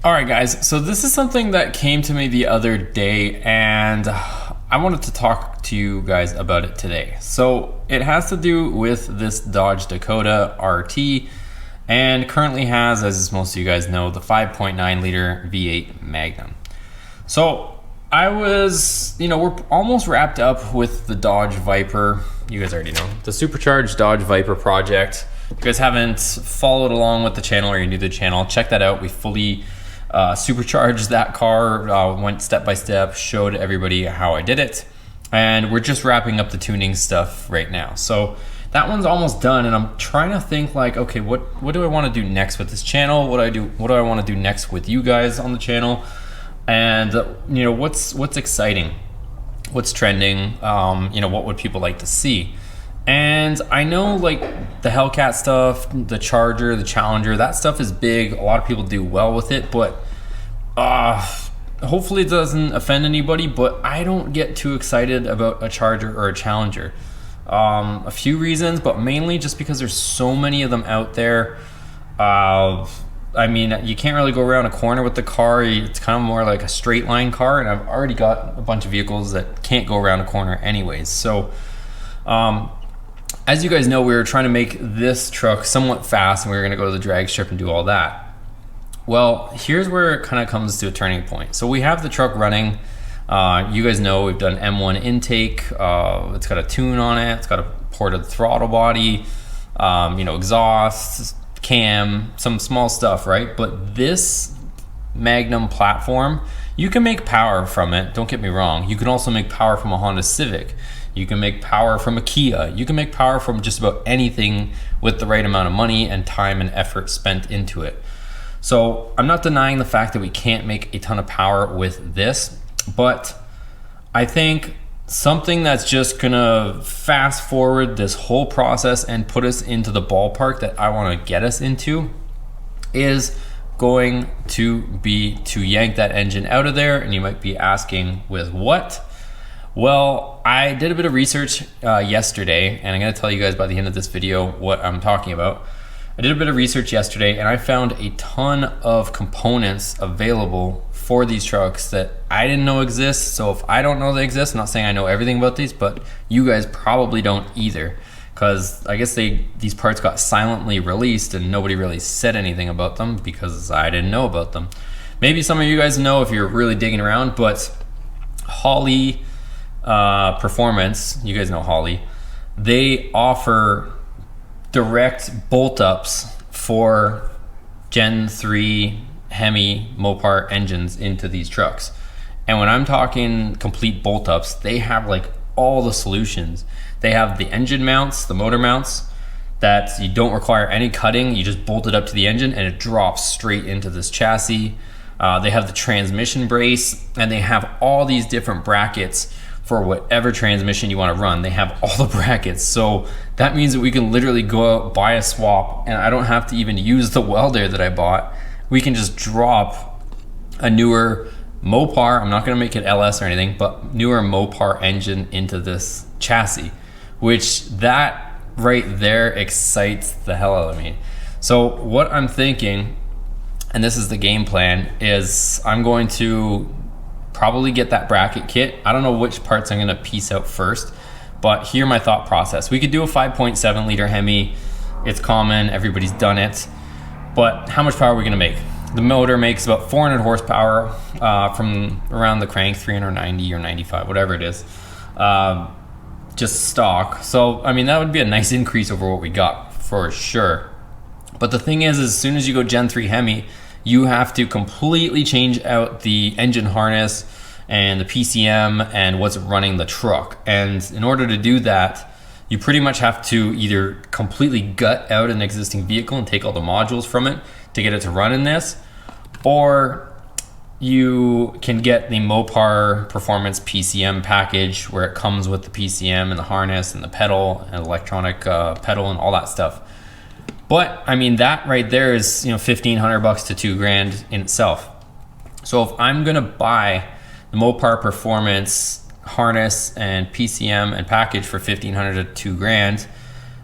All right, guys, so this is something that came to me the other day, and I wanted to talk to you guys about it today. So it has to do with this Dodge Dakota RT, and currently has, as most of you guys know, the 5.9 liter V8 Magnum. So I was, we're almost wrapped up with the Dodge Viper. You guys already know the Supercharged Dodge Viper project. If you guys haven't followed along with the channel or you're new to the channel, check that out. We fully supercharged that car, went step by step, showed everybody how I did it, and we're just wrapping up the tuning stuff right now. So that one's almost done, and I'm trying to think like, okay, what do I want to do next with this channel? What do I want to do next with you guys on the channel? And what's exciting, what's trending, what would people like to see? And I know like the Hellcat stuff, the Charger, the Challenger, that stuff is big. A lot of people do well with it, but hopefully it doesn't offend anybody, but I don't get too excited about a Charger or a Challenger. A few reasons, but mainly just because there's so many of them out there. I mean, you can't really go around a corner with the car. It's kind of more like a straight line car, and I've already got a bunch of vehicles that can't go around a corner anyways. So as you guys know, we were trying to make this truck somewhat fast, and we were going to go to the drag strip and do all that. Well, here's where it kind of comes to a turning point. So we have the truck running. You guys know we've done M1 intake. It's got a tune on it. It's got a ported throttle body, exhaust, cam, some small stuff, right? But this Magnum platform, you can make power from it. Don't get me wrong. You can also make power from a Honda Civic. You can make power from a Kia. You can make power from just about anything with the right amount of money and time and effort spent into it. So I'm not denying the fact that we can't make a ton of power with this, but I think something that's just gonna fast forward this whole process and put us into the ballpark that I wanna get us into is going to be to yank that engine out of there. And you might be asking, with what? Well, I did a bit of research yesterday, and I'm gonna tell you guys by the end of this video what I'm talking about. I did a bit of research yesterday, and I found a ton of components available for these trucks that I didn't know exist. So if I don't know they exist, I'm not saying I know everything about these, but you guys probably don't either, because I guess these parts got silently released and nobody really said anything about them because I didn't know about them. Maybe some of you guys know if you're really digging around, but Holley Performance, you guys know Holley, they offer direct bolt ups for Gen 3 Hemi Mopar engines into these trucks. And when I'm talking complete bolt ups, they have like all the solutions. They have the engine mounts, the motor mounts, that you don't require any cutting. You just bolt it up to the engine and it drops straight into this chassis. They have the transmission brace, and they have all these different brackets for whatever transmission you want to run. They have all the brackets. So that means that we can literally go out, buy a swap, and I don't have to even use the welder that I bought. We can just drop a newer Mopar, I'm not gonna make it LS or anything, but newer Mopar engine into this chassis, which that right there excites the hell out of me. So what I'm thinking, and this is the game plan, is I'm going to probably get that bracket kit. I don't know which parts I'm gonna piece out first, but here's my thought process. We could do a 5.7 liter Hemi. It's common, everybody's done it, but how much power are we gonna make? The motor makes about 400 horsepower from around the crank, 390 or 95, whatever it is, just stock. So, I mean, that would be a nice increase over what we got for sure. But the thing is, as soon as you go Gen 3 Hemi, you have to completely change out the engine harness and the PCM and what's running the truck. And in order to do that, you pretty much have to either completely gut out an existing vehicle and take all the modules from it to get it to run in this, or you can get the Mopar Performance PCM package where it comes with the PCM and the harness and the pedal and electronic pedal and all that stuff. But I mean, that right there is $1,500 to $2,000 in itself. So if I'm gonna buy the Mopar Performance harness and PCM and package for $1,500 to $2,000,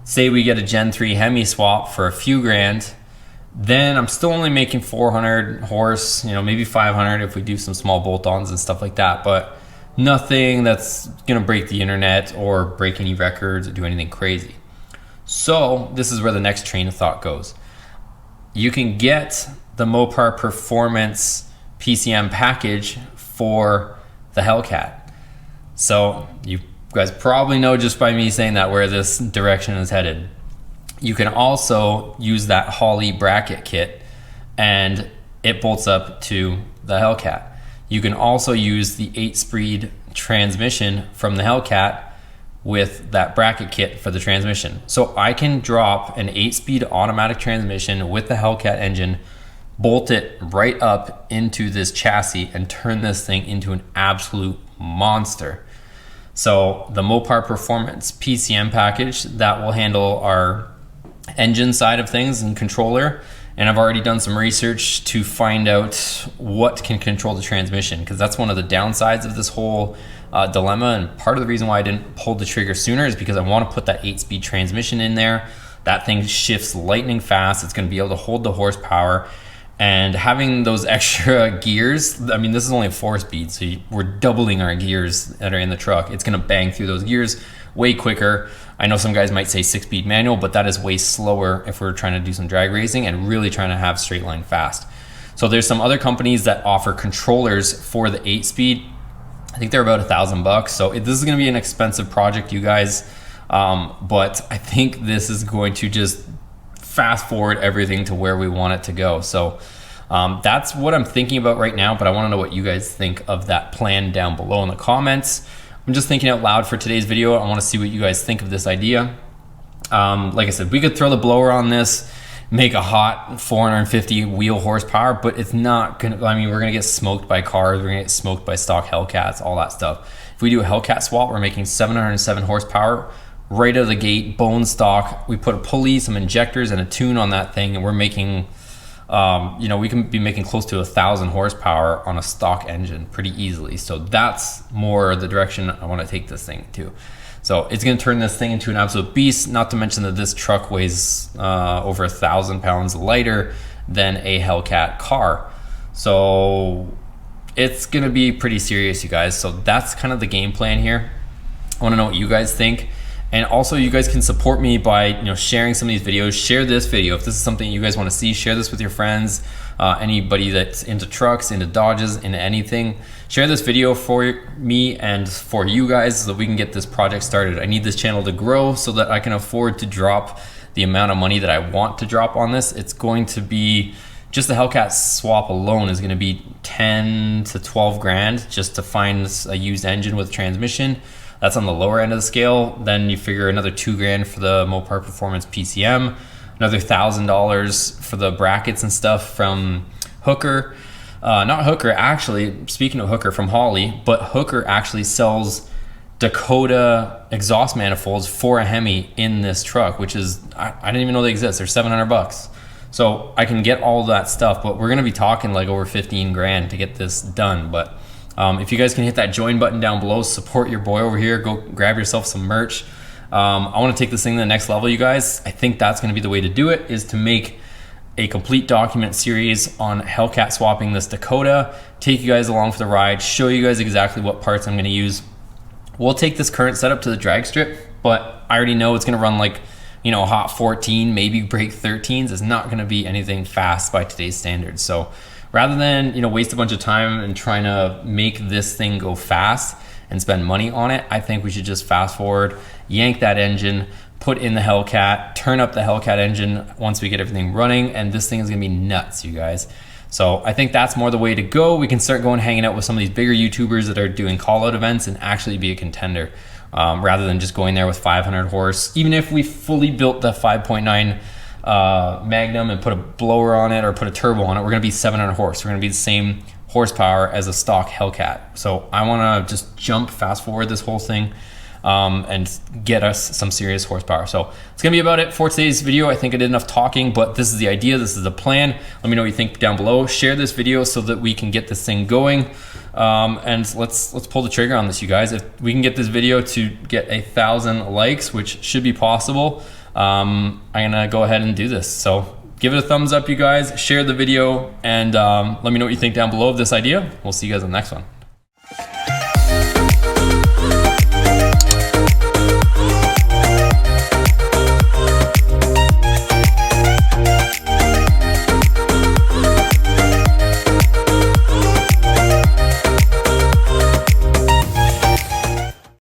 say we get a Gen 3 Hemi swap for a few grand, then I'm still only making 400 horse, maybe 500 if we do some small bolt-ons and stuff like that, but nothing that's gonna break the internet or break any records or do anything crazy. So this is where the next train of thought goes. You can get the Mopar Performance PCM package for the Hellcat. So you guys probably know just by me saying that where this direction is headed. You can also use that Holley bracket kit and it bolts up to the Hellcat. You can also use the 8-speed transmission from the Hellcat with that bracket kit for the transmission. So I can drop an 8-speed automatic transmission with the Hellcat engine, bolt it right up into this chassis and turn this thing into an absolute monster. So the Mopar Performance PCM package, that will handle our engine side of things and controller. And I've already done some research to find out what can control the transmission, because that's one of the downsides of this whole dilemma. And part of the reason why I didn't pull the trigger sooner is because I want to put that 8-speed transmission in there. That thing shifts lightning fast. It's going to be able to hold the horsepower. And having those extra gears, I mean, this is only a 4-speed, so we're doubling our gears that are in the truck. It's going to bang through those gears way quicker. I know some guys might say 6-speed manual, but that is way slower if we're trying to do some drag racing and really trying to have straight line fast. So there's some other companies that offer controllers for the 8-speed. I think they're about $1,000. So this is going to be an expensive project, you guys. But I think this is going to just fast forward everything to where we want it to go. So that's what I'm thinking about right now, but I want to know what you guys think of that plan down below in the comments. I'm just thinking out loud for today's video. I want to see what you guys think of this idea. Like I said, we could throw the blower on this, make a hot 450 wheel horsepower, but it's not gonna, I mean, we're gonna get smoked by cars, we're gonna get smoked by stock Hellcats, all that stuff. If we do a Hellcat swap, we're making 707 horsepower right out of the gate, bone stock. We put a pulley, some injectors, and a tune on that thing, and we're making, we can be making close to 1,000 horsepower on a stock engine pretty easily. So that's more the direction I want to take this thing to. So it's going to turn this thing into an absolute beast, not to mention that this truck weighs over 1,000 pounds lighter than a Hellcat car. So it's going to be pretty serious, you guys. So that's kind of the game plan here. I want to know what you guys think. And also, you guys can support me by sharing some of these videos. Share this video. If this is something you guys want to see, share this with your friends. Anybody that's into trucks, into Dodges, into anything. Share this video for me and for you guys so that we can get this project started. I need this channel to grow so that I can afford to drop the amount of money that I want to drop on this. It's going to be, just the Hellcat swap alone is going to be 10 to 12 grand just to find a used engine with transmission. That's on the lower end of the scale. Then you figure another 2 grand for the Mopar Performance PCM, another $1,000 for the brackets and stuff from Hooker. Not Hooker, actually, speaking of Hooker, from Holley, but Hooker actually sells Dakota exhaust manifolds for a Hemi in this truck, which is, I didn't even know they exist. They're $700. So I can get all that stuff, but we're gonna be talking like over 15 grand to get this done. But if you guys can hit that join button down below, support your boy over here, go grab yourself some merch. I want to take this thing to the next level, you guys. I think that's going to be the way to do it, is to make a complete document series on Hellcat swapping this Dakota, take you guys along for the ride, show you guys exactly what parts I'm going to use. We'll take this current setup to the drag strip, but I already know it's going to run like, hot 14, maybe break 13s. It's not going to be anything fast by today's standards. So rather than waste a bunch of time and trying to make this thing go fast and spend money on it, I think we should just fast forward, yank that engine, put in the Hellcat, turn up the Hellcat engine once we get everything running, and this thing is gonna be nuts, you guys. So I think that's more the way to go. We can start going hanging out with some of these bigger YouTubers that are doing call-out events and actually be a contender, rather than just going there with 500 horse. Even if we fully built the 5.9 Magnum and put a blower on it or put a turbo on it, we're gonna be 700 horse. We're gonna be the same horsepower as a stock Hellcat. So I wanna just fast forward this whole thing and get us some serious horsepower. So it's gonna be about it for today's video. I think I did enough talking, but this is the idea, this is the plan. Let me know what you think down below. Share this video so that we can get this thing going. And let's pull the trigger on this, you guys. If we can get this video to get 1,000 likes, which should be possible, I'm gonna go ahead and do this. So Give it a thumbs up, you guys. Share the video, and let me know what you think down below of this idea. We'll see you guys on the next one.